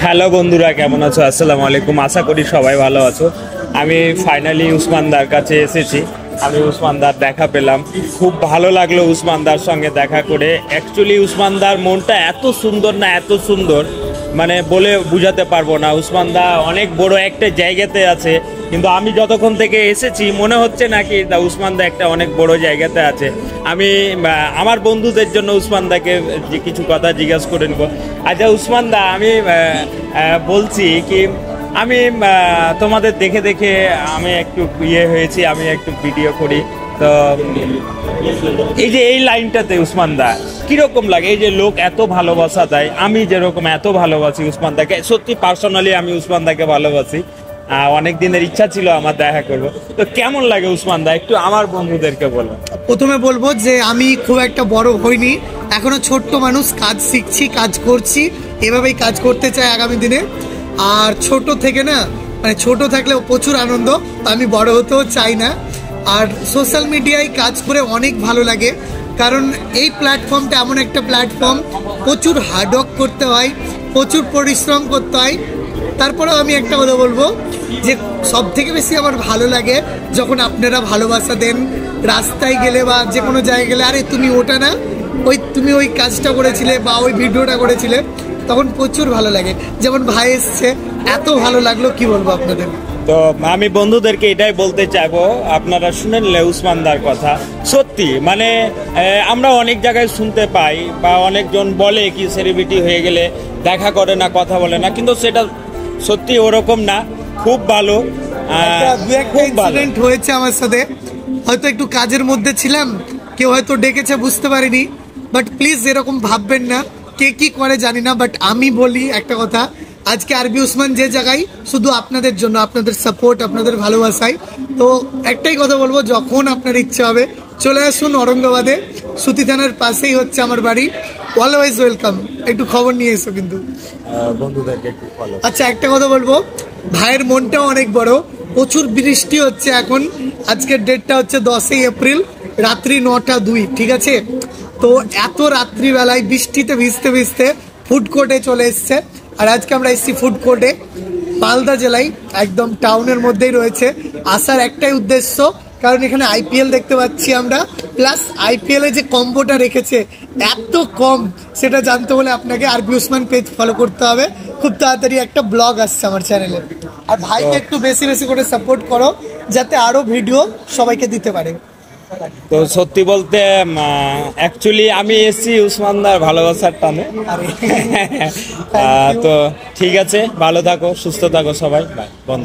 Hello বন্ধুরা, কেমন আছো? আসসালামু আলাইকুম, আশা করি সবাই ভালো আছো। আমি ফাইনালি উসমানদার কাছে এসেছি। আমি উসমানদার দেখা পেলাম, খুব ভালো লাগলো উসমানদার সঙ্গে দেখা করে। অ্যাকচুয়ালি উসমানদার মনটা এত সুন্দর না, এত সুন্দর, মানে বলে বুঝাতে পারবো না। উসমানদা অনেক বড় একটা জায়গাতে আছে, কিন্তু আমি যতক্ষণ থেকে এসেছি মনে হচ্ছে নাকি উসমানদা একটা অনেক বড় জায়গাতে আছে। আমি আমার বন্ধুদের জন্য উসমানদাকে যে কিছু কথা জিজ্ঞাসা করে নেব। আচ্ছা উসমানদা, আমি বলছি কি, আমি তোমাদের দেখে দেখে আমি একটু হয়েছি, আমি একটু ভিডিও করি তো। এই যে এই লাইনটাতে উসমানদা কিরকম লাগে? এই যে লোক এত ভালোবাসা দেয়, আমি যেরকম এত ভালোবাসি উসমানদাকে, সত্যি পার্সোনালি আমি উসমানদাকে ভালোবাসি। অনেক দিনের ইচ্ছা ছিল আমার দেখা করব, তো কেমন লাগে উসমানদা একটু আমার বন্ধুদেরকে বলো। প্রথমে বলবো যে আমি খুব একটা বড় হইনি, এখনো ছোট্ট মানুষ, কাজ শিখছি, কাজ করছি, এভাবেই কাজ করতে চাই আগামী দিনে। আর ছোট থেকে না, মানে ছোট থাকলেও প্রচুর আনন্দ, আমি বড় হতেও চাই না। আর সোশ্যাল মিডিয়ায় কাজ করে অনেক ভালো লাগে, কারণ এই প্ল্যাটফর্মটা এমন একটা প্ল্যাটফর্ম, প্রচুর হার্ডওয়ার্ক করতে হয়, প্রচুর পরিশ্রম করতে হয়। তারপরেও আমি একটা কথা বলবো যে সব থেকে বেশি আমার ভালো লাগে যখন আপনারা ভালোবাসা দেন, রাস্তায় গেলে বা যে কোনো জায়গায় গেলে, আরে তুমি ওটা না, তুমি ওই কাজটা করেছিলে বা ওই ভিডিওটা করেছিলে, তখন প্রচুর ভালো লাগে। যেমন ভাই এসছে, এত ভালো লাগলো, কি বলবো আপনাদের। তো আমি বন্ধুদেরকে এটাই বলতে চাইবো, আপনারা শুনেন উসমানদার কথা। সত্যি মানে আমরা অনেক জায়গায় শুনতে পাই বা অনেকজন বলে কি সেলিব্রিটি হয়ে গেলে দেখা করে না, কথা বলে না, কিন্তু সেটা সত্যি ওরকম না। খুব ভালো, খুব ইনসিডেন্ট হয়েছে আমার সাথে, হয়তো একটু কাজের মধ্যে ছিলাম, কেউ হয়তো ডেকেছে, বুঝতে পারিনি। বাট প্লিজ এরকম ভাববেন না, কে কি করে জানি না, বাট আমি বলি একটা কথা, আজকে আরবি উসমান যে জায়গায়, শুধু আপনাদের জন্য, আপনাদের সাপোর্ট, আপনাদের ভালোবাসায়। তো একটাই কথা বলবো, যখন আপনার ইচ্ছা হবে চলে আসুন ঔরঙ্গাবাদে, সুতি থানার পাশেই হচ্ছে আমার বাড়ি। অলওয়েজ ওয়েলকাম, একটু খবর নিয়ে এসো কিন্তু বন্ধুদেরকে একটু ফলো। আচ্ছা একটা কথা বলবো, ভাইয়ের মনটাও অনেক বড়, প্রচুর বৃষ্টি হচ্ছে এখন। আজকের ডেটটা হচ্ছে 10ই এপ্রিল, রাত্রি 9টা 2, ঠিক আছে? তো এত রাত্রিবেলায় বৃষ্টিতে ভিজতে ভিজতে ফুড কোর্টে চলে এসছে। আর আজকে আমরা এসছি ফুড কোর্টে, মালদা জেলায়, একদম টাউনের মধ্যেই রয়েছে। আসার একটাই উদ্দেশ্য, কারণ এখানে আইপিএল দেখতে পাচ্ছি আমরা, প্লাস আইপিএল এ যে কম্বোটা রেখেছে এত কম, সেটা জানতে হলে আপনাকে আরবি উসমান পেজ ফলো করতে হবে। খুব তাড়াতাড়ি একটা ব্লগ আসছে আমার চ্যানেলে। আর ভাইকে একটু বেশি বেশি করে সাপোর্ট করো, যাতে আরো ভিডিও সবাইকে দিতে পারে। তো সত্যি বলতে অ্যাকচুয়ালি আমি এসছি উসমানদার ভালোবাসার টানে। তো ঠিক আছে, ভালো থাকো, সুস্থ থাকো সবাই, বাই, বন্ধ।